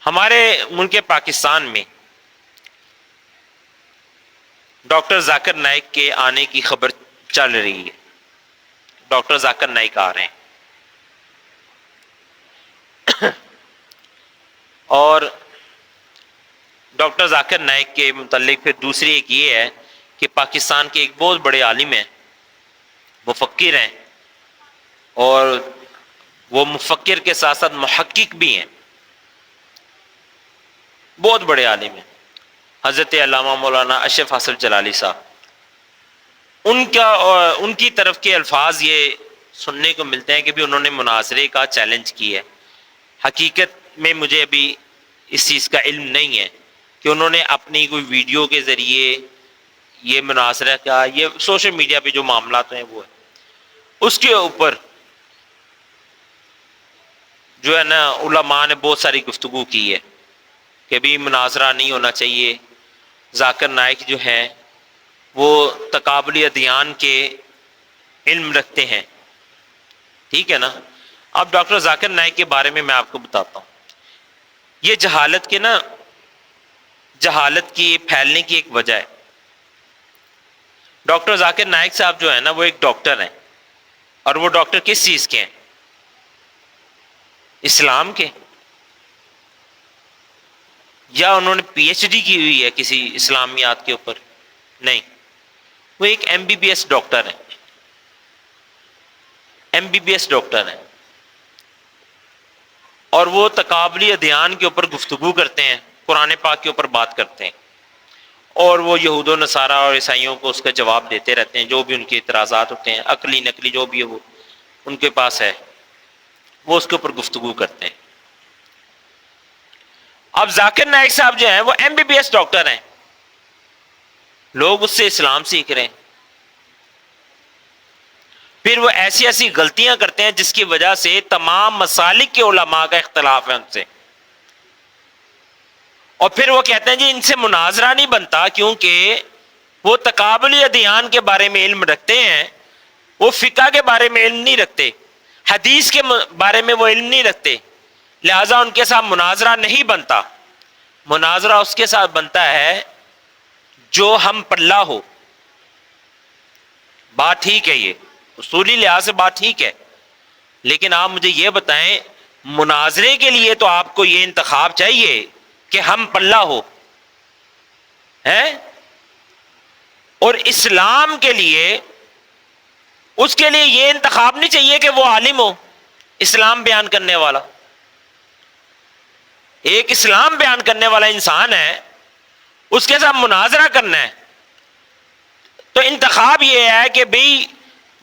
ہمارے ملک پاکستان میں ڈاکٹر ذاکر نائک کے آنے کی خبر چل رہی ہے. ڈاکٹر ذاکر نائک آ رہے ہیں. اور ڈاکٹر ذاکر نائک کے متعلق پھر دوسری ایک یہ ہے کہ پاکستان کے ایک بہت بڑے عالم ہیں، مفکر ہیں، اور وہ مفکر کے ساتھ ساتھ محقق بھی ہیں، بہت بڑے عالم ہیں، حضرت علامہ مولانا اشرف حاصل جلالی صاحب. ان کی طرف کے الفاظ یہ سننے کو ملتے ہیں کہ بھی انہوں نے مناظرے کا چیلنج کیا ہے. حقیقت میں مجھے ابھی اس چیز کا علم نہیں ہے کہ انہوں نے اپنی کوئی ویڈیو کے ذریعے یہ مناظرہ کا، یہ سوشل میڈیا پہ جو معاملات ہیں وہ ہے اس کے اوپر جو ہے نا علماء نے بہت ساری گفتگو کی ہے کہ بھی مناظرہ نہیں ہونا چاہیے. ذاکر نائک جو ہیں وہ تقابلی ادیان کے علم رکھتے ہیں، ٹھیک ہے نا. اب ڈاکٹر ذاکر نائک کے بارے میں آپ کو بتاتا ہوں. یہ جہالت کی پھیلنے کی ایک وجہ ہے. ڈاکٹر ذاکر نائک صاحب جو ہے نا وہ ایک ڈاکٹر ہیں، اور وہ ڈاکٹر کس چیز کے ہیں؟ اسلام کے. یا انہوں نے پی ایچ ڈی کی ہوئی ہے کسی اسلامیات کے اوپر؟ نہیں، وہ ایک M B B S doctor ہیں، M B B S doctor ہیں، اور وہ تقابلی ادیان کے اوپر گفتگو کرتے ہیں، قرآن پاک کے اوپر بات کرتے ہیں، اور وہ یہود و نصارہ اور عیسائیوں کو اس کا جواب دیتے رہتے ہیں. جو بھی ان کے اعتراضات ہوتے ہیں، عقلی نقلی جو بھی ہے وہ ان کے پاس ہے، وہ اس کے اوپر گفتگو کرتے ہیں. اب ذاکر نائک صاحب جو ہیں وہ M B B S doctor ہیں، لوگ اس سے اسلام سیکھ رہے ہیں. پھر وہ ایسی ایسی غلطیاں کرتے ہیں جس کی وجہ سے تمام مسالک کے علماء کا اختلاف ہے ان سے. اور پھر وہ کہتے ہیں جی ان سے مناظرہ نہیں بنتا کیونکہ وہ تقابلی ادیان کے بارے میں علم رکھتے ہیں، وہ فقہ کے بارے میں علم نہیں رکھتے، حدیث کے بارے میں وہ علم نہیں رکھتے، لہذا ان کے ساتھ مناظرہ نہیں بنتا. مناظرہ اس کے ساتھ بنتا ہے جو ہم پلہ ہو. بات ٹھیک ہے، یہ اصولی لحاظ سے بات ٹھیک ہے، لیکن آپ مجھے یہ بتائیں مناظرے کے لیے تو آپ کو یہ انتخاب چاہیے کہ ہم پلہ ہو ہے، اور اسلام کے لیے اس کے لیے یہ انتخاب نہیں چاہیے کہ وہ عالم ہو، اسلام بیان کرنے والا. ایک اسلام بیان کرنے والا انسان ہے، اس کے ساتھ مناظرہ کرنا ہے تو انتخاب یہ ہے کہ بھئی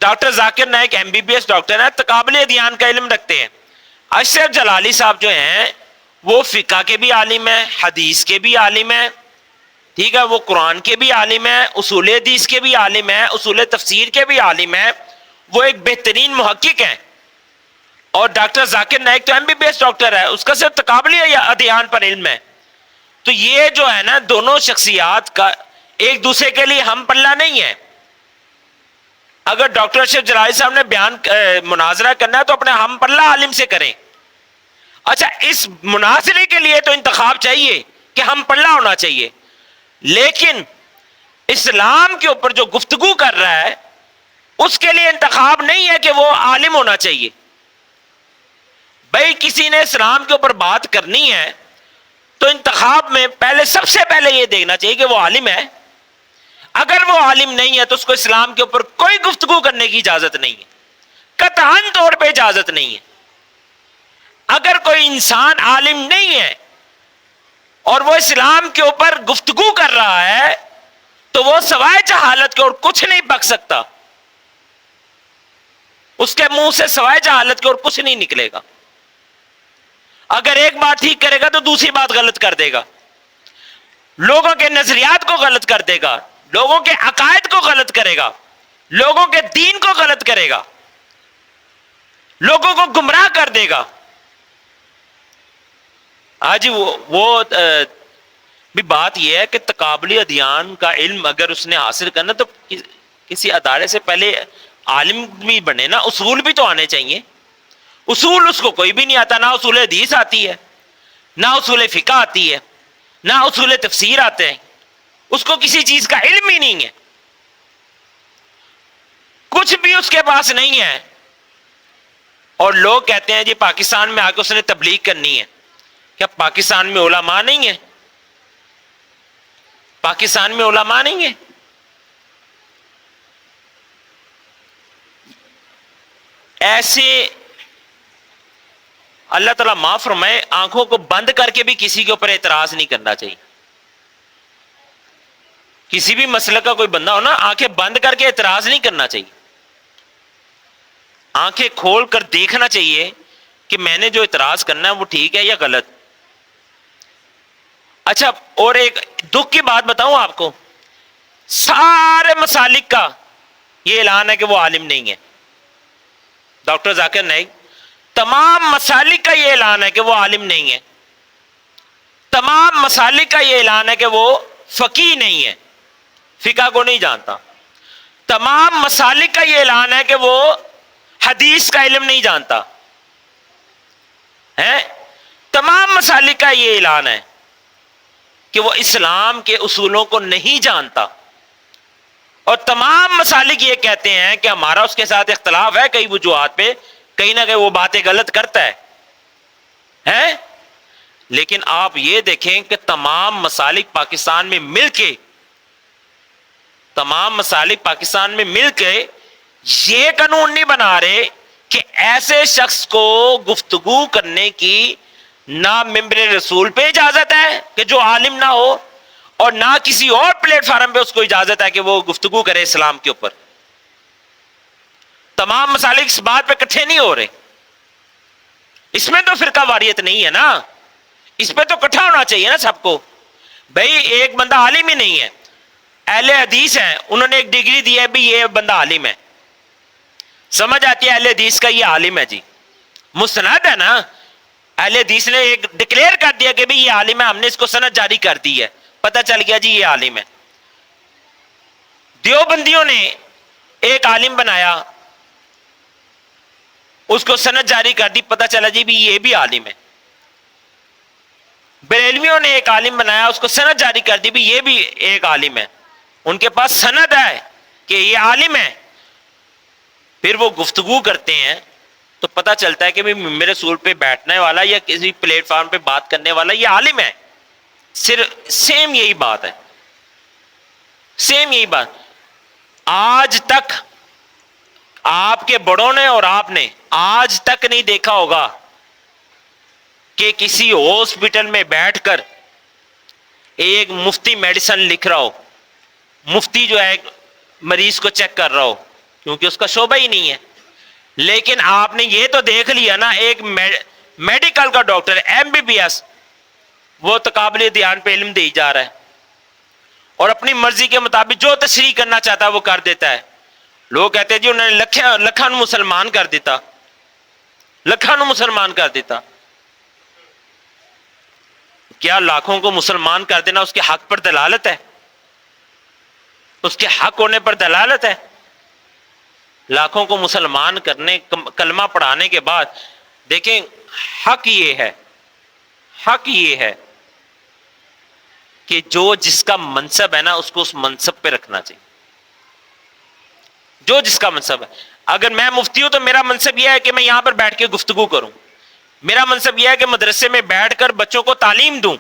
doctor Zakir Naik M B B S doctor ہیں، تقابل ادیان کا علم رکھتے ہیں. اشرف جلالی صاحب جو ہیں وہ فقہ کے بھی عالم ہیں، حدیث کے بھی عالم ہیں، ٹھیک ہے، وہ قرآن کے بھی عالم ہیں، اصول حدیث کے بھی عالم ہیں، اصول تفسیر کے بھی عالم ہیں، وہ ایک بہترین محقق ہیں. اور ڈاکٹر ذاکر نائک تو M B B S doctor ہے، اس کا صرف تقابلی ادیان پر علم ہے. تو یہ جو ہے نا دونوں شخصیات کا ایک دوسرے کے لیے ہم پلہ نہیں ہے. اگر ڈاکٹر اشرف جلالی صاحب نے مناظرہ کرنا ہے تو اپنے ہم پلہ عالم سے کریں. اچھا، اس مناظرے کے لیے تو انتخاب چاہیے کہ ہم پلہ ہونا چاہیے، لیکن اسلام کے اوپر جو گفتگو کر رہا ہے اس کے لیے انتخاب نہیں ہے کہ وہ عالم ہونا چاہیے. بھائی کسی نے اسلام کے اوپر بات کرنی ہے تو انتخاب میں سب سے پہلے یہ دیکھنا چاہیے کہ وہ عالم ہے. اگر وہ عالم نہیں ہے تو اس کو اسلام کے اوپر کوئی گفتگو کرنے کی اجازت نہیں ہے، قطعاً طور پہ اجازت نہیں ہے. اگر کوئی انسان عالم نہیں ہے اور وہ اسلام کے اوپر گفتگو کر رہا ہے تو وہ سوائے جہالت کے اور کچھ نہیں بک سکتا، اس کے منہ سے سوائے جہالت کے اور کچھ نہیں نکلے گا. اگر ایک بات ٹھیک کرے گا تو دوسری بات غلط کر دے گا، لوگوں کے نظریات کو غلط کر دے گا، لوگوں کے عقائد کو غلط کرے گا، لوگوں کے دین کو غلط کرے گا، لوگوں کو گمراہ کر دے گا. آج وہ بھی بات یہ ہے کہ تقابلی ادیان کا علم اگر اس نے حاصل کرنا تو کسی ادارے سے پہلے عالم بھی بنے نا، اصول بھی تو آنے چاہیے. اصول اس کو کوئی بھی نہیں آتا، نہ اصول حدیث آتی ہے، نہ اصول فقہ آتی ہے، نہ اصول تفسیر آتے ہیں، اس کو کسی چیز کا علم ہی نہیں ہے، کچھ بھی اس کے پاس نہیں ہے، اور لوگ کہتے ہیں جی پاکستان میں آ کے اس نے تبلیغ کرنی ہے۔ کیا پاکستان میں علماء نہیں ہے؟ پاکستان میں علماء نہیں ہے؟ ایسے اللہ تعالیٰ معاف فرمائے، آنکھوں کو بند کر کے بھی کسی کے اوپر اعتراض نہیں کرنا چاہیے۔ کسی بھی مسئلہ کا کوئی بندہ ہو نا، آنکھیں بند کر کے اعتراض نہیں کرنا چاہیے، آنکھیں کھول کر دیکھنا چاہیے کہ میں نے جو اعتراض کرنا ہے وہ ٹھیک ہے یا غلط۔ اچھا، اور ایک دکھ کی بات بتاؤں آپ کو، سارے مسالک کا یہ اعلان ہے کہ وہ عالم نہیں ہے۔ ڈاکٹر ذاکر نائک تمام مسالک کا یہ اعلان ہے کہ وہ عالم نہیں ہے، تمام مسالک کا یہ اعلان ہے کہ وہ فقیہ نہیں ہے، فقہ کو نہیں جانتا۔ تمام مسالک کا یہ اعلان ہے کہ وہ حدیث کا علم نہیں جانتا ہے۔ تمام مسالک کا یہ اعلان ہے کہ وہ اسلام کے اصولوں کو نہیں جانتا، اور تمام مسالک یہ کہتے ہیں کہ ہمارا اس کے ساتھ اختلاف ہے کئی وجوہات پہ، کہیں نہ کہیں وہ باتیں غلط کرتا ہے۔ لیکن آپ یہ دیکھیں کہ تمام مسالک پاکستان میں مل کے، تمام مسالک پاکستان میں مل کے یہ قانون نہیں بنا رہے کہ ایسے شخص کو گفتگو کرنے کی نہ ممبر رسول پہ اجازت ہے کہ جو عالم نہ ہو، اور نہ کسی اور پلیٹ فارم پہ اس کو اجازت ہے کہ وہ گفتگو کرے اسلام کے اوپر۔ تمام مسالک اس بات پہ اکٹھے نہیں ہو رہے، اس میں تو فرقہ واریت نہیں ہے نا، اس پہ تو اکٹھا ہونا چاہیے نا سب کو۔ بھائی ایک بندہ عالم ہی نہیں ہے، اہل حدیث ہیں، انہوں نے ایک ڈگری دی ہے بھی یہ بندہ عالم ہے، سمجھ آتی ہے اہل حدیث کا یہ عالم ہے، جی مستند ہے نا، اہل حدیث نے ایک ڈکلیئر کر دیا کہ بھی یہ عالم ہے، ہم نے اس کو سند جاری کر دی ہے، پتہ چل گیا جی یہ عالم ہے۔ دیوبندیوں نے ایک عالم بنایا، اس کو سند جاری کر دی، پتہ چلا جی بھی یہ بھی عالم ہے۔ بریلویوں نے ایک عالم بنایا، اس کو سند جاری کر دی بھی یہ بھی ایک عالم ہے، ان کے پاس سند ہے کہ یہ عالم ہے، پھر وہ گفتگو کرتے ہیں تو پتہ چلتا ہے کہ میرے رسول پہ بیٹھنے والا یا کسی پلیٹ فارم پہ بات کرنے والا یہ عالم ہے۔ صرف سیم یہی بات ہے، سیم یہی بات۔ آج تک آپ کے بڑوں نے اور آپ نے آج تک نہیں دیکھا ہوگا کہ کسی ہاسپٹل میں بیٹھ کر ایک مفتی میڈیسن لکھ رہا ہو، مفتی جو ہے مریض کو چیک کر رہا ہو، کیونکہ اس کا شعبہ ہی نہیں ہے۔ لیکن آپ نے یہ تو دیکھ لیا نا، ایک میڈیکل کا ڈاکٹر MBBS وہ تقابل دھیان پہ علم دی جا رہا ہے، اور اپنی مرضی کے مطابق جو تشریح کرنا چاہتا ہے وہ کر دیتا ہے۔ لوگ کہتے ہیں جی انہوں نے لکھاں مسلمان کر دیتا، لکھاں مسلمان کر دیتا۔ کیا لاکھوں کو مسلمان کر دینا اس کے حق پر دلالت ہے؟ اس کے حق ہونے پر دلالت ہے؟ لاکھوں کو مسلمان کرنے، کلمہ پڑھانے کے بعد دیکھیں، حق یہ ہے، حق یہ ہے کہ جو جس کا منصب ہے نا اس کو اس منصب پہ رکھنا چاہیے، جو جس کا منصب ہے۔ اگر میں مفتی ہوں تو میرا منصب یہ ہے کہ میں یہاں پر بیٹھ کے گفتگو کروں، میرا منصب یہ ہے کہ مدرسے میں بیٹھ کر بچوں کو تعلیم دوں،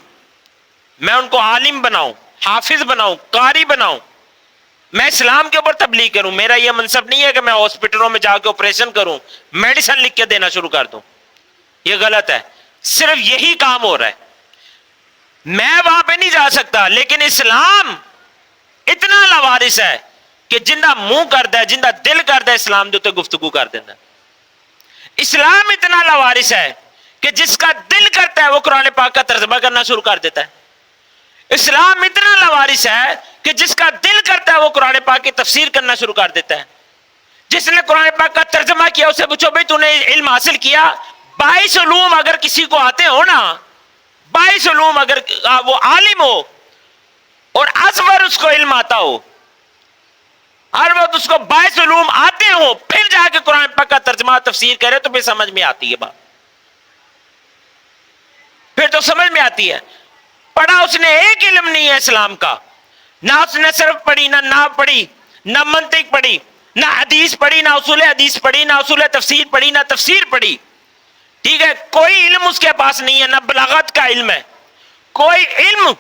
میں ان کو عالم بناؤں، حافظ بناؤں، قاری بناؤں، میں اسلام کے اوپر تبلیغ کروں۔ میرا یہ منصب نہیں ہے کہ میں ہاسپٹلوں میں جا کے آپریشن کروں، میڈیسن لکھ کے دینا شروع کر دوں، یہ غلط ہے۔ صرف یہی کام ہو رہا ہے، میں وہاں پہ نہیں جا سکتا، لیکن اسلام اتنا لاوارث ہے کہ جندہ منہ کرتا ہے، جندہ دل کرتا ہے اسلام دے تے گفتگو کر دینا۔ اسلام اتنا لاوارث ہے کہ جس کا دل کرتا ہے وہ قرآن پاک کا ترجمہ کرنا شروع کر دیتا ہے۔ اسلام اتنا لاوارث ہے کہ جس کا دل کرتا ہے وہ قرآن پاک کی تفسیر کرنا شروع کر دیتا ہے۔ جس نے قرآن پاک کا ترجمہ کیا اسے پوچھو بھائی تو نے علم حاصل کیا؟ 22 علوم اگر کسی کو آتے ہو نا، 22 علوم اگر وہ عالم ہو اور ازبر اس کو علم آتا ہو، ہر وقت اس کو 22 علوم آتے ہو، پھر جا کے قرآن پاک کا ترجمہ تفسیر کرے تو پھر سمجھ میں آتی ہے بات۔ پھر تو سمجھ میں آتی ہے. پڑھا اس نے ایک علم نہیں ہے اسلام کا, نہ اس نے صرف پڑھی, نہ پڑھی, نہ منطق پڑھی, نہ حدیث پڑھی, نہ اصول حدیث پڑھی, نہ اصول تفسیر پڑھی, نہ تفسیر پڑھی. ٹھیک ہے, کوئی علم اس کے پاس نہیں ہے, نہ بلاغت کا علم ہے, کوئی علم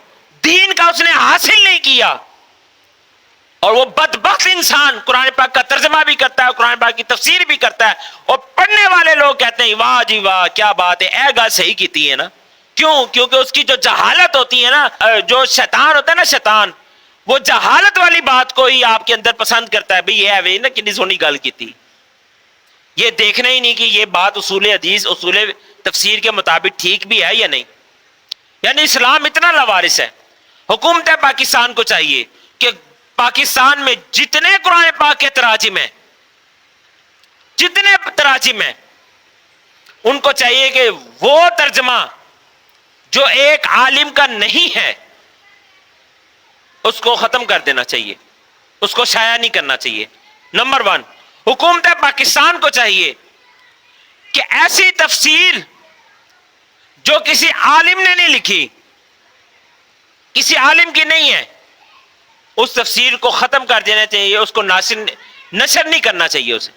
دین کا اس نے حاصل نہیں کیا. اور وہ بدبخت انسان قرآن پاک کا ترجمہ بھی کرتا ہے, قرآن پاک کی تفسیر بھی کرتا ہے, اور پڑھنے والے لوگ کہتے ہیں واہ جی واہ کیا بات ہے, اے گا صحیح کیتی ہے نا. کیوں؟ کیونکہ اس کی جو جہالت ہوتی ہے نا, جو شیطان ہوتا ہے نا, شیطان وہ جہالت والی بات کو ہی آپ کے اندر پسند کرتا ہے. بھئی یہ ہے نا کنی سونی گل کی تھی, یہ دیکھنا ہی نہیں کہ یہ بات اصول حدیث اصول تفسیر کے مطابق ٹھیک بھی ہے یا نہیں. یعنی اسلام اتنا لاوارث ہے. حکومت پاکستان کو چاہیے کہ پاکستان میں جتنے قرآن پاک کے تراجم ہیں, جتنے تراجم ہیں, ان کو چاہیے کہ وہ ترجمہ جو ایک عالم کا نہیں ہے اس کو ختم کر دینا چاہیے, اس کو شائع نہیں کرنا چاہیے. نمبر 1, حکومت پاکستان کو چاہیے کہ ایسی تفسیر جو کسی عالم نے نہیں لکھی, کسی عالم کی نہیں ہے, اس تفسیر کو ختم کر دینا چاہیے, اس کو نشر نہیں کرنا چاہیے اسے.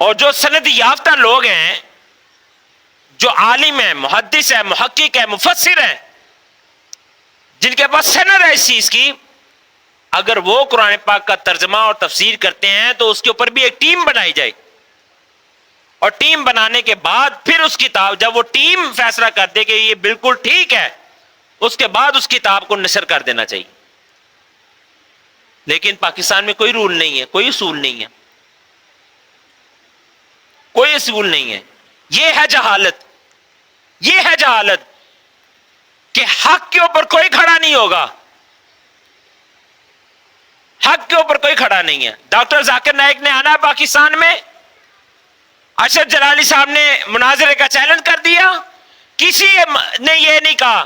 اور جو سند یافتہ لوگ ہیں, جو عالم ہیں, محدث ہیں, محقق ہیں, مفسر ہیں, جن کے پاس سند ہے اس چیز کی, اگر وہ قرآن پاک کا ترجمہ اور تفسیر کرتے ہیں تو اس کے اوپر بھی ایک ٹیم بنائی جائے, اور ٹیم بنانے کے بعد پھر اس کتاب, جب وہ ٹیم فیصلہ کر دے کہ یہ بالکل ٹھیک ہے, اس کے بعد اس کتاب کو نشر کر دینا چاہیے. لیکن پاکستان میں کوئی رول نہیں ہے, کوئی اصول نہیں ہے, کوئی اصول نہیں ہے. یہ ہے جہالت, یہ ہے جہالت کہ حق کے اوپر کوئی کھڑا نہیں ہوگا, حق کے اوپر کوئی کھڑا نہیں ہے. ڈاکٹر ذاکر نائک نے آنا پاکستان میں, ارشد جلالی صاحب نے مناظرے کا چیلنج کر دیا, کسی نے یہ نہیں کہا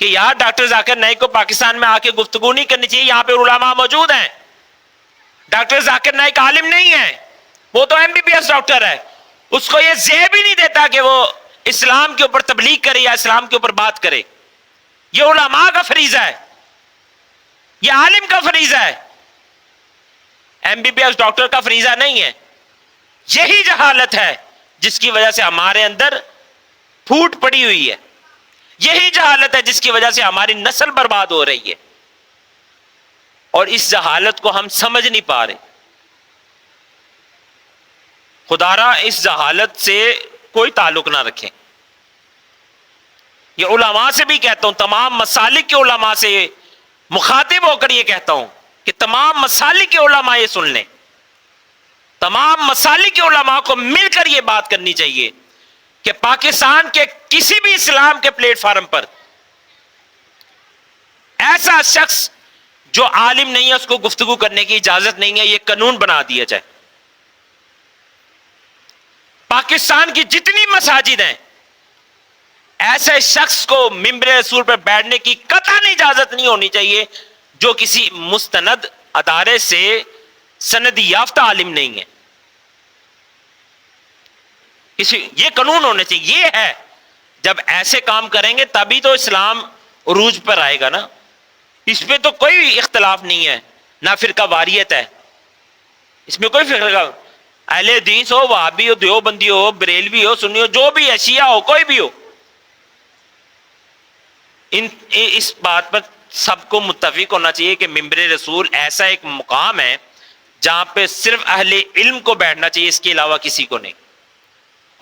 کہ یار ڈاکٹر ذاکر نائک کو پاکستان میں آ کے گفتگو نہیں کرنی چاہیے, یہاں پہ علماء موجود ہیں. ڈاکٹر ذاکر نائک عالم نہیں ہے, وہ تو MBBS ڈاکٹر ہے, اس کو یہ زیب ہی نہیں دیتا کہ وہ اسلام کے اوپر تبلیغ کرے یا اسلام کے اوپر بات کرے. یہ علماء کا فریضہ ہے, یہ عالم کا فریضہ ہے, MBBS ڈاکٹر کا فریضہ نہیں ہے. یہی جہالت ہے جس کی وجہ سے ہمارے اندر پھوٹ پڑی ہوئی ہے, یہی جہالت ہے جس کی وجہ سے ہماری نسل برباد ہو رہی ہے, اور اس جہالت کو ہم سمجھ نہیں پا رہے. خدا را اس جہالت سے کوئی تعلق نہ رکھیں. یہ علماء سے بھی کہتا ہوں, تمام مسالک کے علماء سے مخاطب ہو کر یہ کہتا ہوں کہ تمام مسالک کے علماء یہ سن لیں, تمام مسالک کے علماء کو مل کر یہ بات کرنی چاہیے کہ پاکستان کے کسی بھی اسلام کے پلیٹ فارم پر ایسا شخص جو عالم نہیں ہے اس کو گفتگو کرنے کی اجازت نہیں ہے, یہ قانون بنا دیا جائے. پاکستان کی جتنی مساجد ہیں ایسے شخص کو ممبر رسول پر بیٹھنے کی قطعاً اجازت نہیں ہونی چاہیے جو کسی مستند ادارے سے سند یافتہ عالم نہیں ہے. یہ قانون ہونے چاہیے. یہ ہے, جب ایسے کام کریں گے تبھی تو اسلام عروج پر آئے گا نا. اس پہ تو کوئی اختلاف نہیں ہے, نہ فرقہ واریت ہے, اس میں کوئی فرقہ, اہل حدیث ہو, وہابی ہو, دیوبندی ہو, بریلوی ہو, سنی ہو, جو بھی ہے, شیعہ ہو, کوئی بھی ہو, اس بات پر سب کو متفق ہونا چاہیے کہ ممبر رسول ایسا ایک مقام ہے جہاں پہ صرف اہل علم کو بیٹھنا چاہیے, اس کے علاوہ کسی کو نہیں.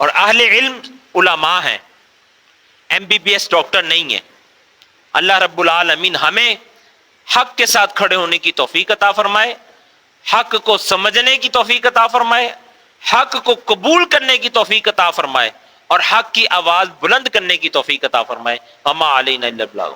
اور اہل علم علماء ہیں, MBBS ڈاکٹر نہیں ہے. اللہ رب العالمین ہمیں حق کے ساتھ کھڑے ہونے کی توفیق عطا فرمائے, حق کو سمجھنے کی توفیق عطا فرمائے, حق کو قبول کرنے کی توفیق عطا فرمائے, اور حق کی آواز بلند کرنے کی توفیق عطا فرمائے. وما علینا الا البلاغ.